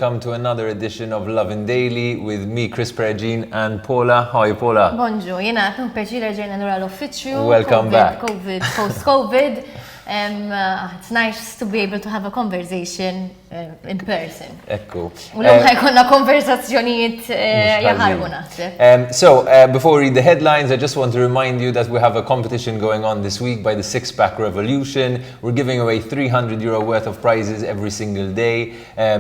welcome to another edition of Lovin Daily with me, Chris Pergine, and Paula. How are you, Paula? Bonjour, jena għatnu peċi reġena nura l-uffiċju. Welcome back. Post-COVID. It's nice to be able to have a conversation in person. Ekku. U ħajkonna konversazzjonijiet jaħarbu naħseb. So, before we read the headlines, I just want to remind you that we have a competition going on this week by the Six-Pack Revolution. We're giving away €300 worth of prizes every single day.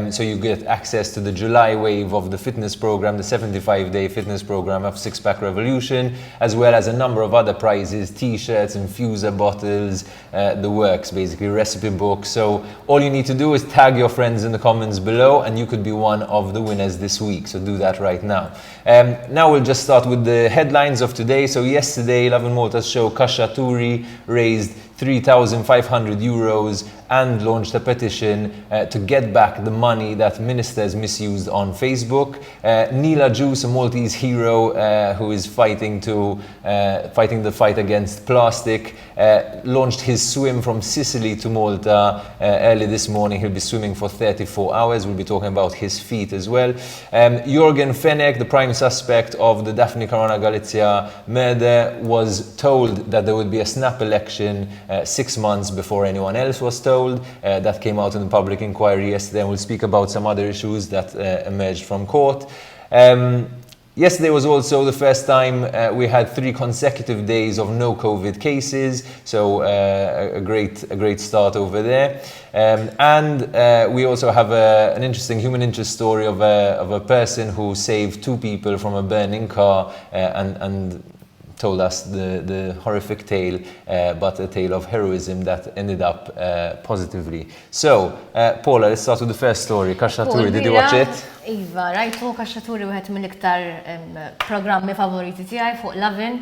So you get access to the July wave of the fitness program, the 75-day fitness program of Six-Pack Revolution, as well as a number of other prizes, t-shirts, infuser bottles, the works, basically, recipe books. So all you need to do is tag your friends in the comments below and you could be one of the winners this week. So do that right now. Now we'll just start with the headlines of today. So yesterday, Lovin Malta's show Kaxxaturi raised €3,500 and launched a petition to get back the money that ministers misused on Facebook. Agius, a Maltese hero who is fighting the fight against plastic, launched his swim from Sicily to Malta early this morning. He'll be swimming for 34 hours. We'll be talking about his feat as well. Yorgen Fenech, the prime suspect of the Daphen Caruana Galizia murder, was told that there would be a snap election 6 months before anyone else was told. That came out in the public inquiry yesterday, and we'll speak about some other issues that emerged from court. Yesterday was also the first time we had 3 consecutive days of no COVID cases, so a great start over there. And we also have an interesting human interest story of a person who saved 2 people from a burning car and told us the horrific tale, but a tale of heroism that ended up positively. So, Paula, let's start with the first story. Kaxxaturi, did you watch it? Iva, rajtu Kaxxaturi wieħed mill-iktar programmi favoriti tiegħi fuq Lovin.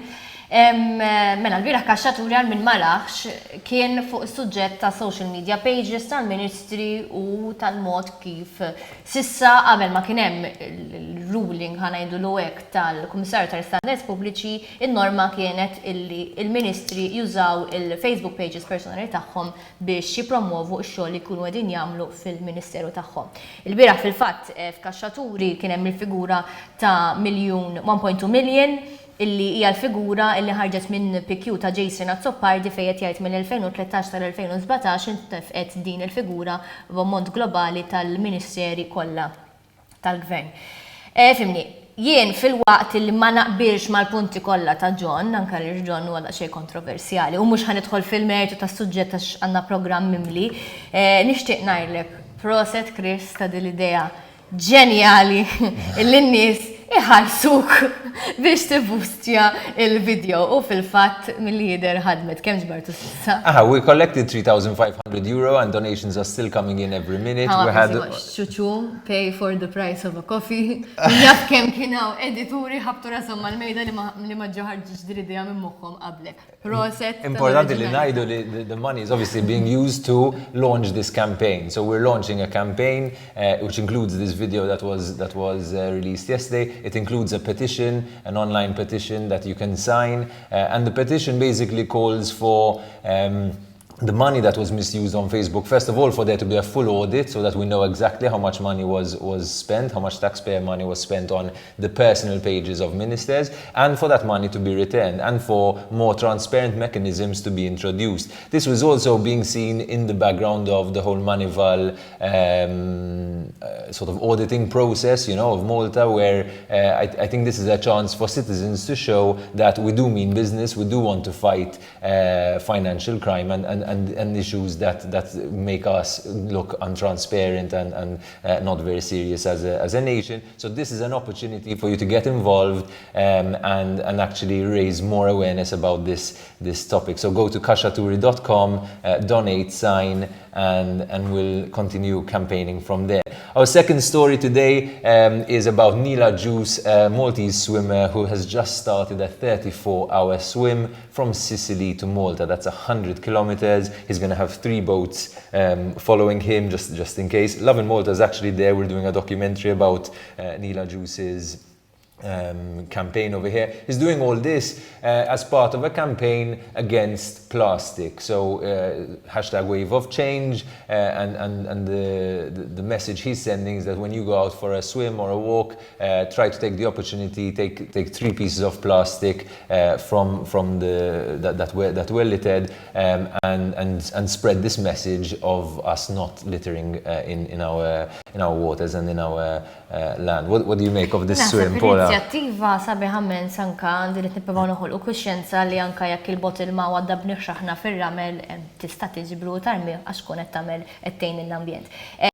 Mela, l-biraħ Kaxxaturi għal minn malaħx kien fuq suġġett ta' social media pages tal-Ministri u tal-mod kif sissa qabel ma kien hemm il-ruling ħanajdu l-hekk tal-Kummissarju tal-Standards Pubbliċi, in-norma kienet illi il-Ministri jużaw il-Facebook pages personali tagħhom biex jippromovu x-xogħol li jkunu qegħdin jagħmlu fil-Ministeru tagħhom. Il-biraħ fil-fatt f'Kaxxaturi kien hemm il-figura ta' 1.2 million illi hija l-figura illi ħarġet minn PQ ta' Jason Azzopardi fejn qed jgħid mill-2013 tal-2017 intefqet din il-figura b'ammont globali tal-Ministeri kollha tal-Gvern. Fimni, jien fil-waqt li ma naqbilx mal-punti kollha ta' John, anke li John huwa daqsxejn kontroversjali u mhux ħanidħol fil-mertu tas-suġġett għax għandna programm mimli, nixtieq ngħidlek proset Chris ta' din l-idea ġenjali l-nies iħarsuk biex tibustja il-video u fil-fatt mill-lider ħadmet kemm ġbartu sissa. We collected €3,500 and donations are still coming in every minute. We had xuċu, pay for the price of a coffee. Jaf kemm kienaw edituri ħabtu rasom mal-mejda li ma ġoħarġiġ dir-idea minn moħħom qablek. Proset. Importanti li ngħidu li the money is obviously being used to launch this campaign. So we're launching a campaign which includes this video that was released yesterday. It includes a petition, an online petition that you can sign, and the petition basically calls for the money that was misused on Facebook, first of all, for there to be a full audit so that we know exactly how much money was spent, how much taxpayer money was spent on the personal pages of ministers, and for that money to be returned, and for more transparent mechanisms to be introduced. This was also being seen in the background of the whole Manival sort of auditing process, of Malta, where I think this is a chance for citizens to show that we do mean business, we do want to fight financial crime and issues that make us look untransparent and not very serious as a nation. So this is an opportunity for you to get involved and actually raise more awareness about this topic. So go to kaxxaturi.com, donate, sign, and we'll continue campaigning from there. Our second story today is about Agius, a Maltese swimmer who has just started a 34-hour swim from Sicily to Malta. That's 100 kilometers. He's going to have 3 boats following him, just in case. Lovin Malta is actually there. We're doing a documentary about Agius's campaign over here. He's doing all this as part of a campaign against plastic. So hashtag wave of change, and the message he's sending is that when you go out for a swim or a walk, try to take the opportunity, take 3 pieces of plastic from that were littered, and spread this message of us not littering in our waters and in our land. What do you make of this swim, Paula? Inizjattiva sabiħammen sanka għandi li nippivaw noħolqu kuxjenza li anka jekk il-botil ma għadda b'nixraħna fir-ramel tista' tiġbru tarmi għax tkun qed tagħmel qedtejn l-ambjent.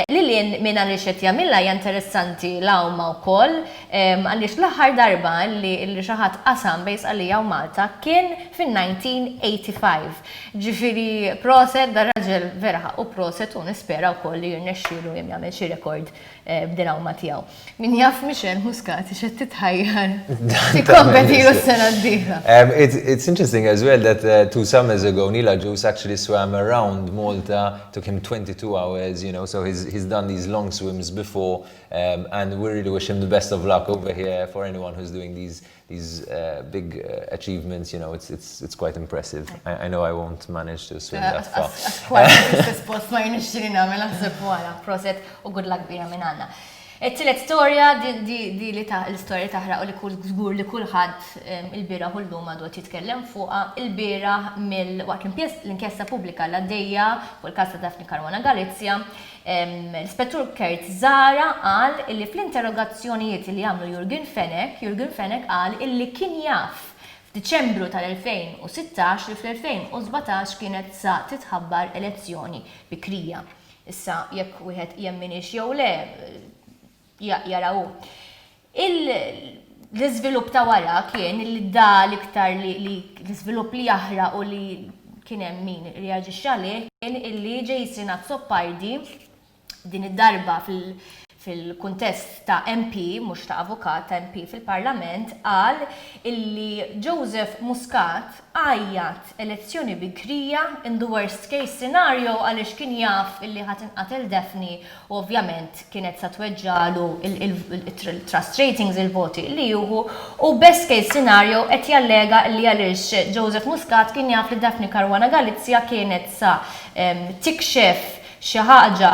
Lilien minn għaliex qed jagħmilha hija interessanti l-awma wkoll għaliex l-aħħar darba li xi ħadd qasam bejn Sqallija u Malta kien fin-1985. Ġifieri proset dar raġel vera ħaqqu proset u nispera wkoll li jirnexxielu jagħmel xi rekord b'din awma tiegħu. Min jaf Michel Muscat x'qed titħajjar tikkompetilu s-sena d-dieħla. It's interesting as well that 2 summers ago Neil Agius actually swam around Malta. Took him 22 hours, so he's done these long swims before, and we really wish him the best of luck over here for anyone who's doing these big achievements. It's quite impressive. I know I won't manage to swim that far. Post ma jinixtri nagħmel naħseb wara proset u good luck bira minn għandna. It-tielet storja di li l-istorja taħraq li kull żgur li kulħadd il-bieraħ u llum għadu qed jitkellem fuqha il-bieraħ waqt l-inkjesta pubblika l għaddejja fuq il-każ ta' Daphen Caruana Galizia, l-Ispettur Kurt Zara qal illi fl-interrogazzjonijiet li għamlu Yorgen Fenech qal illi kien jaf f'Diċembru tal-2016 li fl-2017 kienet sa titħabbar elezzjoni bikrija. Issa jekk wieħed jemminix jew le jaraw. L-iżvilupp ta' wara kien li da l-iktar li l-iżvilupp li jaħraq u li kien hemm min reaġixxa għalih kien illi Jason Azzopardi din id-darba fil-kuntest ta' MP, mhux ta' avukat, ta' MP fil-Parlament, qal illi Joseph Muscat għajjat elezzjoni bikrija in the worst case scenario għaliex kien jaf illi ħadd inqatel Daphne u ovvjament kienet sa tweġġalu il-trust ratings il-voti li juhu u best case scenario qed jallega illi għaliex Joseph Muscat kien jaf li Daphen Caruana Galizia kienet sa tikxef xi ħaġa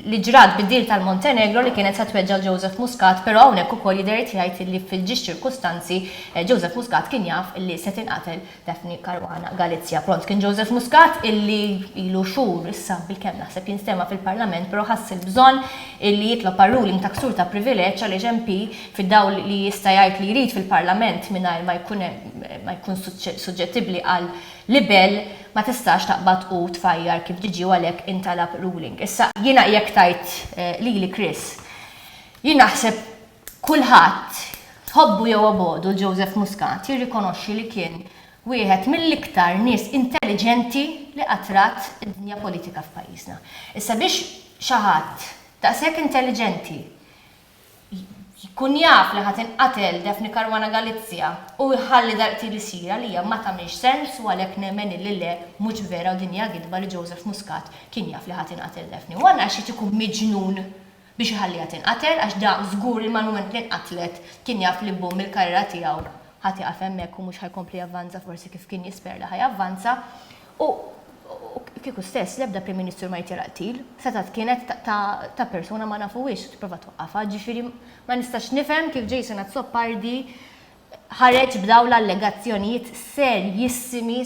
li ġrat bid-dil tal-Montenegro li kienet sa tweġġa' Joseph Muscat, però hawnhekk ukoll jidher jgħid li fil-ġiex ċirkustanzi Joseph Muscat kien jaf illi se tinqatel Daphen Caruana Galizia. Pront kien Joseph Muscat illi ilu xhur issa bil-kemm naħseb jinstema fil-Parlament, però ħass il-bżonn illi jitlob ruling ta' ksur ta' privileġġ għaliex MP fid-dawl li jista' jgħid li jrid fil-Parlament mingħajr ma jkun suġġettibbli għal libel ma tistax taqbad u tfajjar kif ġiġi għalhekk intalab ruling. Issa jiena jekk tajt lili Chris, jien naħseb kulħadd tħobbu jew abodu Joseph Muscat jirrikonoxxi li kien wieħed mill-iktar nies intelligenti li qatrat id-dinja politika f'pajjiżna. Issa biex xi ħadd daqshekk intelligenti kun jaf li ħadd inqatel Daphen Caruana Galizia u jħalli darqti li sira li hija ma tagħmilx sens u għalhekk nemmen illi le mhux vera u din hija gidba li Joseph Muscat kien jaf li ħadd inqatel Daphne. U għandna xi ikun miġnun biex iħalliha tinqatel għax da żgur il-manument li nqatlet kien jaf li bum il-karriera tiegħu ħadd jaqaf hemmhekk u mhux ħajkompli javvanza forsi kif kien jisper li ħajavvanza. U kieku stess l-ebda Prim Ministru ma jtiraq til, setat kienet ta' persuna ma nafuwix tipprova twaqqafha, ġifieri ma nistax nifhem kif Jason Azzopardi ħareġ b'dawn l-allegazzjonijiet serjissimi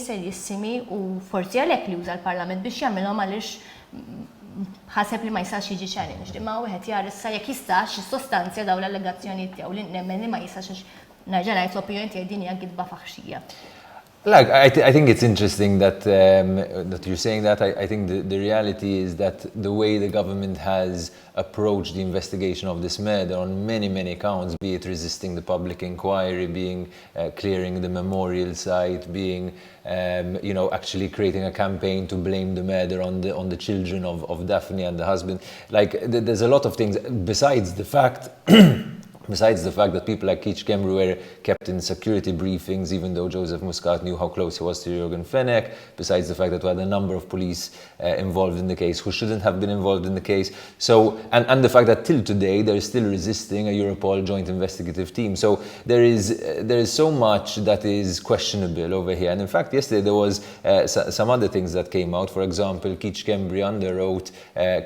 u forsi għalhekk li uża l-Parlament biex jagħmilhom għaliex ħaseb li ma jistax jiġi challenge. Imma wieħed jara issa jekk jistax jissostanzja dawn l-allegazzjonijiet tiegħu li nemmen li ma jistax nerġa' ngħid l-opinjoni tiegħi din hija gidba faħxija. Like, I think it's interesting that you're saying that. I think the reality is that the way the government has approached the investigation of this murder on many counts, be it resisting the public inquiry, being clearing the memorial site, being actually creating a campaign to blame the murder on the children of Daphne and the husband. Like there's a lot of things besides the fact Besides the fact that people like Kaxxaturi were kept in security briefings, even though Joseph Muscat knew how close he was to Yorgen Fenech, besides the fact that we had a number of police involved in the case who shouldn't have been involved in the case. So, and the fact that till today they're still resisting a Europol joint investigative team. So there is so much that is questionable over here. And in fact, yesterday there was some other things that came out. For example, Kaxxaturi under oath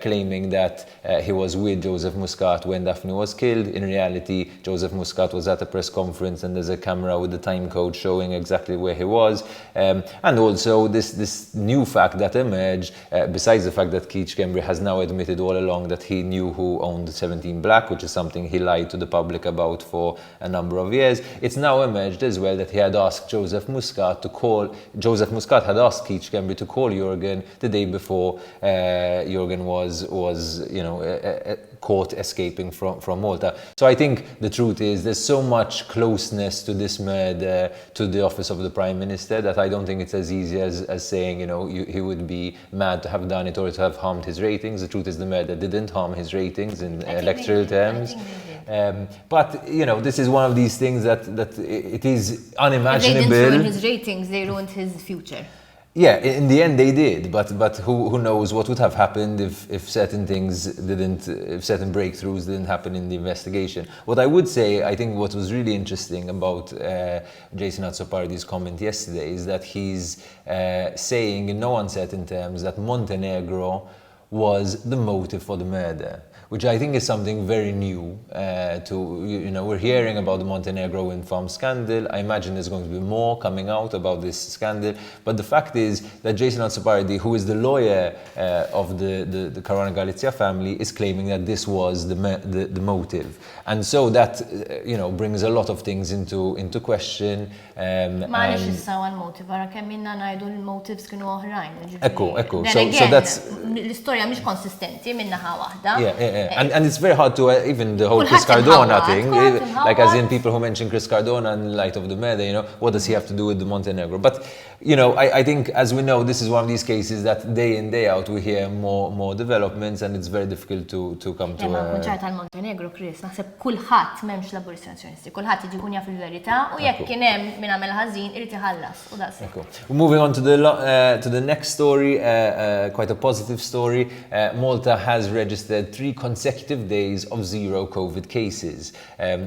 claiming that he was with Joseph Muscat when Daphen was killed. In reality, Joseph Muscat was at a press conference and there's a camera with the time code showing exactly where he was. And also this new fact that emerged, besides the fact that Kaxxaturi has now admitted all along that he knew who owned 17 Black, which is something he lied to the public about for a number of years, it's now emerged as well that he had asked Joseph Muscat had asked Kaxxaturi to call Yorgen the day before Yorgen was caught escaping from Malta. So I think the truth is there's so much closeness to this murder to the office of the Prime Minister that I don't think it's as easy as saying, he would be mad to have done it or to have harmed his ratings. The truth is the murder didn't harm his ratings in electoral terms. But, this is one of these things that it is unimaginable. If they didn't ruin his ratings, they ruined his future. Yeah, in the end they did, but who knows what would have happened if certain breakthroughs didn't happen in the investigation. What I would say, I think what was really interesting about Jason Azzopardi's comment yesterday is that he's saying in no uncertain terms that Montenegro was the motive for the murder, which I think is something very new we're hearing about the Montenegro wind farm scandal. I imagine there's going to be more coming out about this scandal. But the fact is that Jason Azzopardi, who is the lawyer of the Caruana Galizia family, is claiming that this was the motive. And so that, brings a lot of things into question. Ma'alix issa għal-motiv, għara kemm minna ngħidu l-motives kienu oħrajn. Ekku. So that's... L-istorja mhix konsistenti minnaħa waħda. And it's very hard to, even the whole Chris Cardona thing, like as in people who mention Chris Cardona in light of the murder, what does he have to do with the Montenegro? But, I think, as we know, this is one of these cases that day in, day out, we hear more developments and it's very difficult to come to Kunċar tal-Montenegro, Chris, naħseb kulħadd m'hemmx l-abolizzjonisti, kulħadd jiġi jkun jaf il-verità u jekk kien hemm min għamel ħażin irid iħallas u daqshekk. Moving on to the next story, quite a positive story. Malta has registered 3 consecutive days of 0 COVID cases.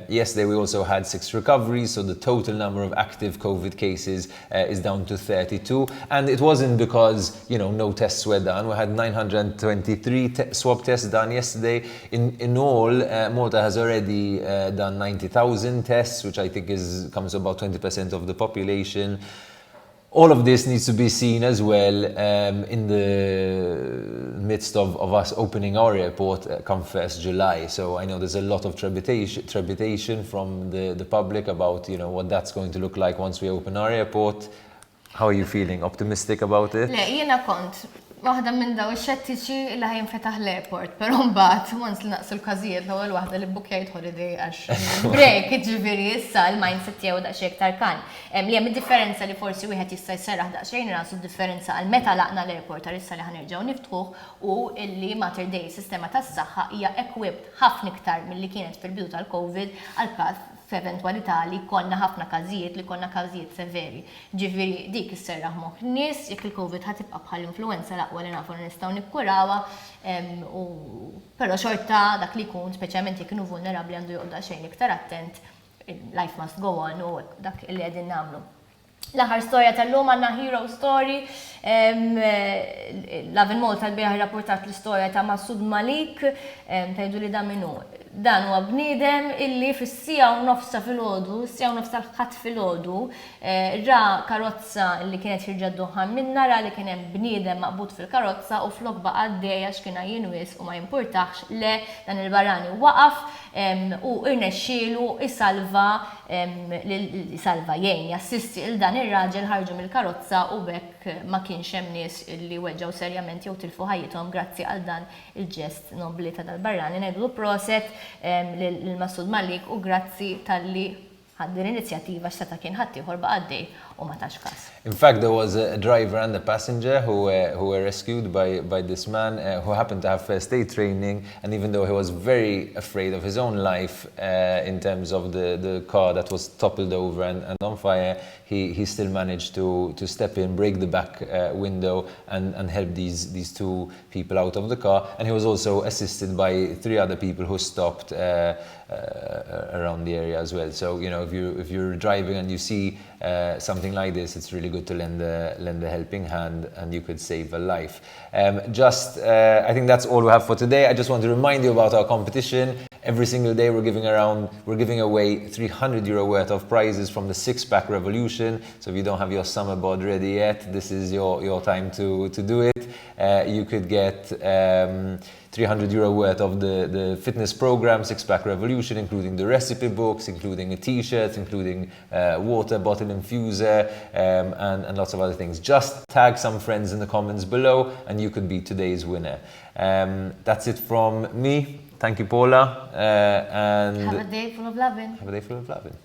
Yesterday we also had 6 recoveries, so the total number of active COVID cases is down to 32, and it wasn't because no tests were done. We had 923 swab tests done yesterday. In all, Malta has already done 90,000 tests, which I think comes to about 20% of the population. All of this needs to be seen as well in the midst of us opening our airport come 1st July. So I know there's a lot of trepidation from the public about what that's going to look like once we open our airport. How are you feeling? Optimistic about it? Le, jiena kont waħda minn daw ix-xettiċi li ħajinfetaħ l-airport, però mbagħad once li naqsu l-każijiet l-ewwel waħda li bbukjajt holiday għax break, jiġifieri issa l-mindset tiegħu daqsxejn iktar kan. Li hemm id-differenza li forsi wieħed jista' jserraħ daqsxejn rasu d-differenza għal meta laqna l-airport għal issa li ħanerġgħu niftuh u illi Mater Dei sistema tas-saħħa hija equipped ħafna iktar milli kienet fil-bidu tal-COVID għal każ f'eventwalità li konna ħafna każijiet li konna każijiet severi. Ġifieri dik isserraħ moħħ nies jekk il-COVID ħatibqa' bħall-influenza l-aqwa li nafu nistgħu nikkurawha, però xorta dak li jkun speċjalment jekk kienu vulnerabbli għandu joqgħod xejn iktar attent, life must go on u dak li qegħdin nagħmlu. L-aħħar storja tal-lum għandna hero story. Lovin Malta l-bieraħ irrapportat l-istorja ta' Masud Malik, tgħidu li dan minnu. Dan huwa bniedem illi fis-sija u nofsa filgħodu, sija u nofsa l-ħadd filgħodu, ra karozza li kienet ħirġa d-duħan minna, ra li kien hemm bniedem maqbud fil-karozza u flok baqa' għaddej għax kien jinwis u ma jimpurtax le dan il-barrani waqaf u irnexxielu isalva jgħin jassisti il dan ir-raġel ħarġu mill-karozza u bekk ma kienx hemm nies li weġġaw serjament jew tilfu ħajjithom grazzi għal dan il-ġest nobli ta' dal-barrani. Ngħidu proset lil Masud Malik u grazzi tal-li ħaddi l-inizjattiva x'seta' kien ħadd ieħor baqa' għaddej u ma tax każ. In fact, there was a driver and a passenger who were rescued by this man who happened to have first aid training, and even though he was very afraid of his own life in terms of the car that was toppled over and on fire, he still managed to step in, break the back window and help these two people out of the car. And he was also assisted by 3 other people who stopped around the area as well. So, if you're driving and you see something like this, it's really good to lend a helping hand, and you could save a life. I think that's all we have for today. I just want to remind you about our competition. Every single day we're giving away €300 worth of prizes from the 6-pack revolution. So if you don't have your summer bod ready yet, this is your time to do it. You could get €300 worth of the fitness program 6-pack revolution, including the recipe books, including a t-shirt, including water bottle infuser, and lots of other things. Just tag some friends in the comments below and you could be today's winner. That's it from me. Thank you, Paula. And Have a day full of lovin'. Have a day full of lovin'.